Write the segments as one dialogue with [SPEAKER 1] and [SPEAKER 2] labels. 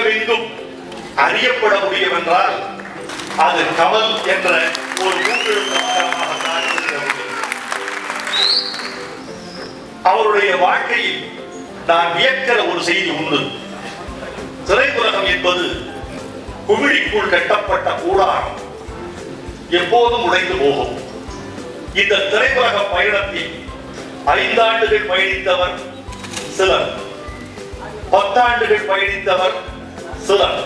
[SPEAKER 1] உலகெங்கும் அறியப்பட முடியும் என்றால் அது கமல் என்ற ஒரு மூன்றெழுத்தாகத்தான் இருக்க முடியும். அவருடைய வாழ்க்கையில் நான் வியக்கிற ஒரு செய்தி உண்டு. திரையுலகம் என்பது குமிழிக்குள் கட்டப்பட்ட கூடாரம், எப்போதும் உடைந்து போகும். இந்த திரையுலக பயணத்தில் 5 ஆண்டுகள் பயணித்தவர் சிலர், 10 ஆண்டுகள் பயணித்தவர் சிலர்,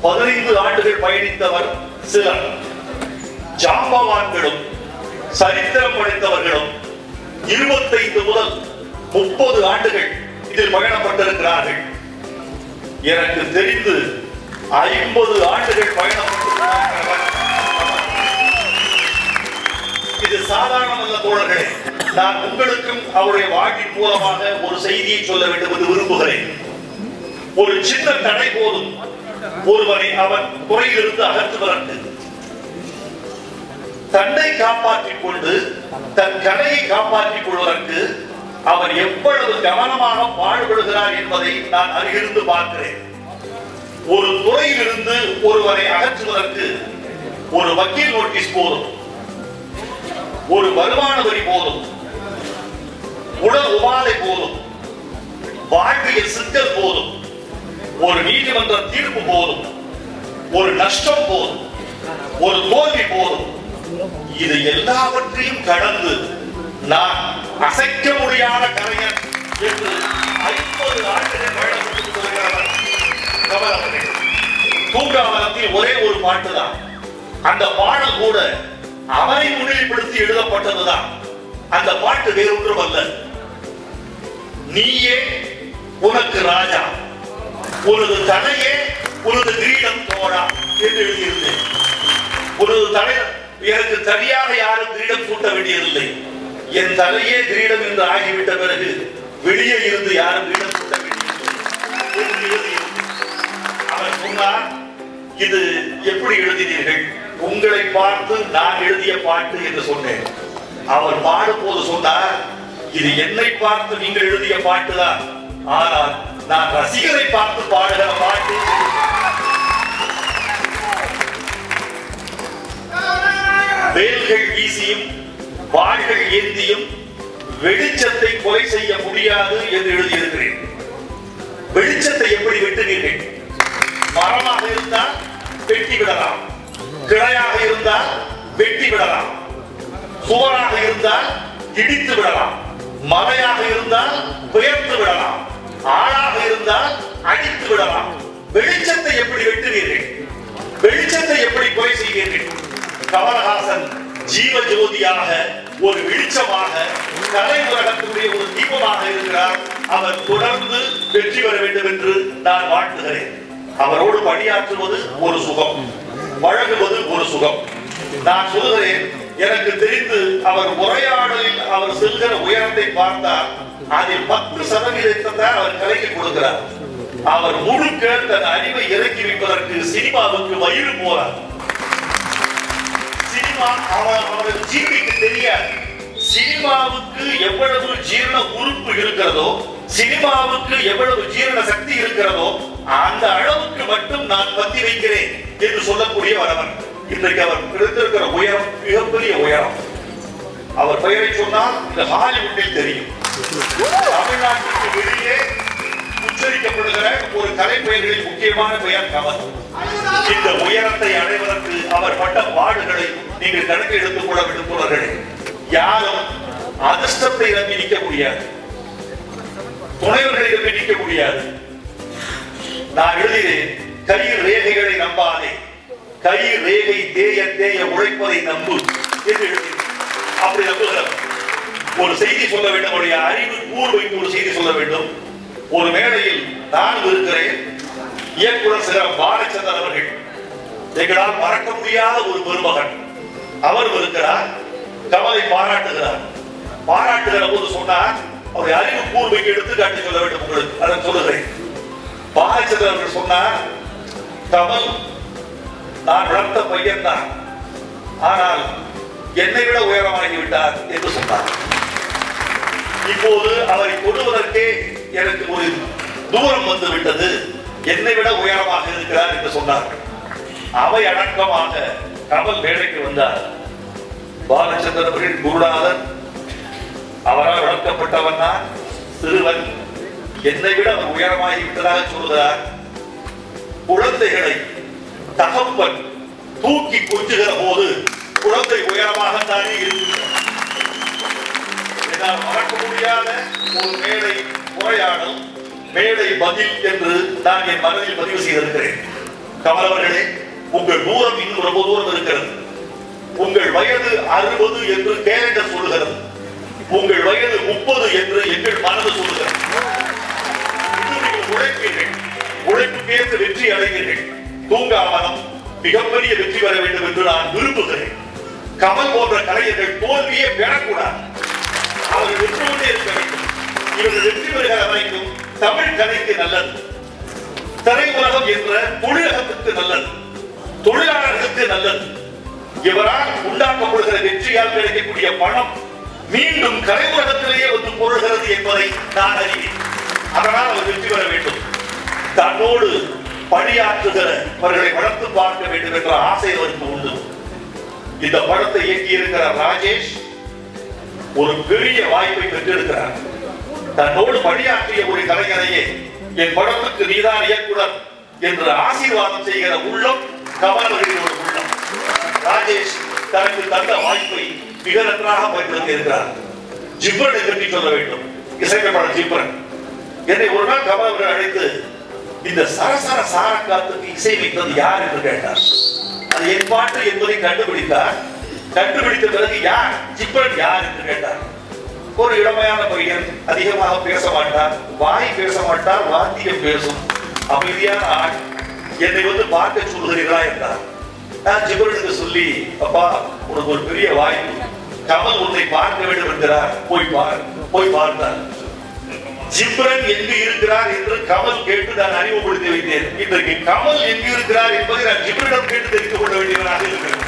[SPEAKER 1] 15 ஆண்டுகள் பயணித்தவர் சிலர். ஜாம்பவான்களும் சரித்திரம் படைத்தவர்களும் 25 முதல் 30 ஆண்டுகள் இதில் பயணப்பட்டிருக்கிறார்கள். எனக்கு தெரிந்து 50 ஆண்டுகள் பயணப்பட்டிருக்கிறார்கள். இது சாதாரணமல்ல தோழர்களே. நான் உங்களுக்கும் அவருடைய வாழ்வின் மூலமாக ஒரு செய்தியை சொல்ல வேண்டும் என்று விரும்புகிறேன். ஒரு சின்ன தடை போதும் ஒருவனை அவன் குறையிலிருந்து அகற்றுவதற்கு. தன்னை காப்பாற்றிக் கொண்டு தன் கலையை காப்பாற்றிக் கொள்வதற்கு அவன் எவ்வளவு கவனமாக பாடுபடுகிறார் என்பதை நான் அருகிருந்து பார்க்கிறேன். ஒரு துறையிலிருந்து ஒருவரை அகற்றுவதற்கு ஒரு வக்கீல் நோட்டீஸ் போதும், ஒரு வருமான வரி போதும், உடல் உபாதை போதும், வாழ்வியல் சிக்கல் போதும், ஒரு நீதிமன்ற தீர்ப்பு போதும், ஒரு நஷ்டம் போதும், ஒரு தோல்வி போதும். இது எல்லாவற்றையும் கடந்து நான் அசைக்க முடியாத கலைஞர் என்று 50 ஆண்டுகள் பயணப்பட்டு வருகிறவர் கமல் அவர்கள். தூங்காவனத்தில் ஒரே ஒரு பாட்டு தான். அந்த பாடல் கூட அவரை முன்னிலைப்படுத்தி எழுதப்பட்டதுதான். அந்த பாட்டு வேறொன்றும் அல்ல. நீயே உனக்கு ராஜா, உனது தலையே உனது கிரீடம் தோழா என்று எழுதியிருந்தேன். உனது தலை எனக்கு தனியாக யாரும் கிரீடம் சூட்ட வேண்டியதில்லை. என் தலையே கிரீடம் என்று ஆகிவிட்ட பிறகு வெளியே இருந்து யாரும் கிரீடம் சூட்ட வேண்டியதில்லை. அவர் சொன்னார், இது எப்படி எழுதினீர்கள்? உங்களை பார்த்து நான் எழுதிய பாட்டு என்று சொன்னேன். அவர் பாடும் போது சொன்னார், இது என்னை பார்த்து நீங்கள் எழுதிய பாட்டுதான், ஆனால் நான் ரசிகரை பார்த்து பாடுகிற பாட்டு. வேல்கள் வீசியும் வாள்கள் ஏந்தியும் வெளிச்சத்தை கொலை செய்ய முடியாது என்று எழுதியிருக்கிறேன். வெளிச்சத்தை எப்படி வெட்டுவீர்கள்? மரமாக இருந்தால் வெட்டி விடலாம், கிளையாக இருந்தால் வெட்டி விடலாம், சுவராக இருந்தால் இடித்து விடலாம், மலையாக இருந்தால் உயர்த்து விடலாம், ஆளாக இருந்தால் அடித்து விடலாம். வெளிச்சத்தை எப்படி வெட்டுவீர்கள்? வெளிச்சத்தை எப்படி கொலை செய்வீர்கள்? கமலஹாசன் ஜீவ ஜோதியாக, ஒரு வெளிச்சமாக, கலை உலகத்துடைய ஒரு தீபமாக இருக்கிறார். அவர் தொடர்ந்து வெற்றி பெற வேண்டும் என்று நான் வாழ்த்துகிறேன். அவரோடு பணியாற்றுவது ஒரு சுகம், வழங்குவது ஒரு சுகம். நான் சொல்கிறேன், எனக்கு தெரிந்து அவர் உரையாடலில் அவர் செல்கிற உயரத்தை பார்த்தால் அதில் 10% தான் அவர் கலைக்கு கொடுக்கிறார். அவர் முழுக்க தன் அறிவை இறக்கி வைப்பதற்கு சினிமாவுக்கு வயிறு போறார். சினிமா அவரது ஜீவிக்கு தெரியாது. சினிமாவுக்கு எவ்வளவு ஜீரண உறுப்பு இருக்கிறதோ, சினிமாவுக்கு எவ்வளவு ஜீரண சக்தி இருக்கிறதோ, அந்த அளவுக்கு மட்டும் நான் பத்தி வைக்கிறேன் என்று சொல்லக்கூடிய வரவன். இன்றைக்கு அவர் எடுத்திருக்கிற உயரம் மிகப்பெரிய உயரம். அவர் பெயரை சொன்னால் இந்த ஹாலிவுட்டில் தெரியும். தமிழ்நாட்டுக்கு வெளியே உச்சரிக்கப்படுகிற ஒரு கலை பெயர்களில் முக்கியமான பெயர் கமல். இந்த உயரத்தை அடைவதற்கு அவர் பட்ட பாடுகளை நீங்கள் கணக்கு எடுத்துக் கொள்ள வேண்டும் தோழர்களே. யாரும் அதிர்ஷ்டத்தை நம்பி நிற்க முடியாது, துணைவர்களை நம்பி நிற்க முடியாது. நான் எழுதினேன், கை ரேகைகளை நம்பாதே, கை ரேகை தேய தேய உழைப்பதை நம்பு என்று எழுதினேன். அப்படி நம்புகிறேன். ஒரு செய்தி சொல்ல வேண்டும், அவருடைய அறிவு கூர் வைத்து ஒரு செய்தி சொல்ல வேண்டும். ஒரு மேடையில் நான் இருக்கிறேன், இயக்குனர் சிகரம் பாலச்சந்தர் அவர்கள், எங்களால் மறக்க முடியாத ஒரு பெருமகன், அவர் இருக்கிறார். கமலை பாராட்டுகிறார். பாராட்டுகிற போது சொன்னார், அவருடைய அறிவு கூர்மைக்கு எடுத்துக்காட்டி சொல்ல வேண்டும் உங்களுக்கு, அதை சொல்லுகிறேன். பாலச்சந்தர் அவர்கள் சொன்னார், கமல் நான் வளர்த்த பையன் தான், ஆனால் என்னை விட உயரமாகிவிட்டார் என்று சொன்னார். இப்போது அவரை தொடுவதற்கே எனக்கு ஒரு தூரம் வந்து விட்டது. என்னை விட உயரமாக இருக்கிறார் என்று சொன்னார்கள். அவை அடக்கமாக கமல் மேடைக்கு வந்தார். பாலச்சந்திரன் அவர்கள் குருநாதர், அவரால் வளர்க்கப்பட்டவன் தான் சிறுவன், என்னை விட அவர் உயரமாகி விட்டதாக சொல்கிறார். குழந்தைகளை தகப்பன் தூக்கி கொஞ்சுகிற போது குழந்தை உயரமாகத்தானே இருக்கிறது. மறக்க முடியாத ஒரு மேடை உரையாடல், மேடை பதில் என்று நான் என் மனதில் பதிவு செய்திருக்கிறேன். கமல் அவர்களே, உங்கள் தூரம் இன்னும் ரொம்ப தூரம் இருக்கிறது. உங்கள் வயது 60 என்று கேலண்டர் சொல்லுகிறது. உங்கள் வயது 30 என்று எங்கள் மனது சொல்லுகிறது. நீங்கள் உழைப்பீர்கள், உழைப்புக்கேற்ற வெற்றி அடைவீர்கள். தூங்காமலம் மிகப்பெரிய வெற்றி பெற வேண்டும் என்று நான் விரும்புகிறேன். கமல் போன்ற கலைஞர்கள் தோல்வியே பெறக்கூடாது. அவர்கள் வெற்றி கொண்டே இருக்க வேண்டும். இவர்கள் வெற்றி பெறுகிற வரைக்கும் தமிழ் கலைக்கு நல்லது, திரையுலகம் என்ற தொழிலகத்துக்கு நல்லது, தொழிலாளர்களுக்கு நல்லது. இவரால் உண்டாக்கப்படுகிற வெற்றியால் கிடைக்கக்கூடிய பணம் மீண்டும் கலையுலகத்திலேயே வந்து பொருள்கிறது என்பதை நான் அறிவேன். அதனால் அவர் வெற்றி பெற வேண்டும். தன்னோடு பணியாற்றுகிறவர்களை வளர்த்து பார்க்க வேண்டும் என்ற ஆசை அவருக்கு உண்டு. இந்த படத்தை இயக்கி இருக்கிற ராஜேஷ் ஒரு பெரிய வாய்ப்பை பெற்றிருக்கிறார். தன்னோடு பணியாற்றிய ஒரு கலைஞரையே என் படத்துக்கு நீதான் இயக்குனர் என்று ஆசீர்வாதம் செய்கிற உள்ளம் கமல் அவர்களின் ஒரு உள்ளம். ராஜேஷ் தனக்கு தந்த வாய்ப்பை மிக நன்றாக பயன்படுத்தி இருக்கிறார். ஜிப்ரனை பற்றி சொல்ல வேண்டும். இசையமைப்பாளர் ஜிப்ரன் என்னை ஒரு நாள் கமல் அவர்கள் அழைத்து, இந்த சரசர சாரக்காத்துக்கு இசையமைத்தது யார் என்று கேட்டார். அது என் பாட்டு என்பதை கண்டுபிடித்தார். கண்டுபிடித்த பிறகு யார், ஜிப்ரன் யார் என்று கேட்டார். ஒரு இளமையான பையன், அதிகமாக பேச மாட்டார், வாய் பேச மாட்டார், வாத்தியம் பேசும் அமைதியான ஆள். என்னை வந்து பார்க்க சொல்கிறீர்களா என்றார். நான் ஜிப்ரனுக்கு சொல்லி, அப்பா உனக்கு ஒரு பெரிய வாய்ப்பு, கமல் உன்னை பார்க்க வேண்டும் என்கிறார், போய் பார். போய் பார்த்தார். ஜிப்ரன் எங்கு இருக்கிறார் என்று கமல் கேட்டு நான் அறிமுகப்படுத்தி வைத்தேன். இன்றைக்கு கமல் எங்கு இருக்கிறார் என்பதை நான் ஜிப்ரனிடம் கேட்டு தெரிந்து கொள்ள வேண்டியவராக இருக்கிறேன்.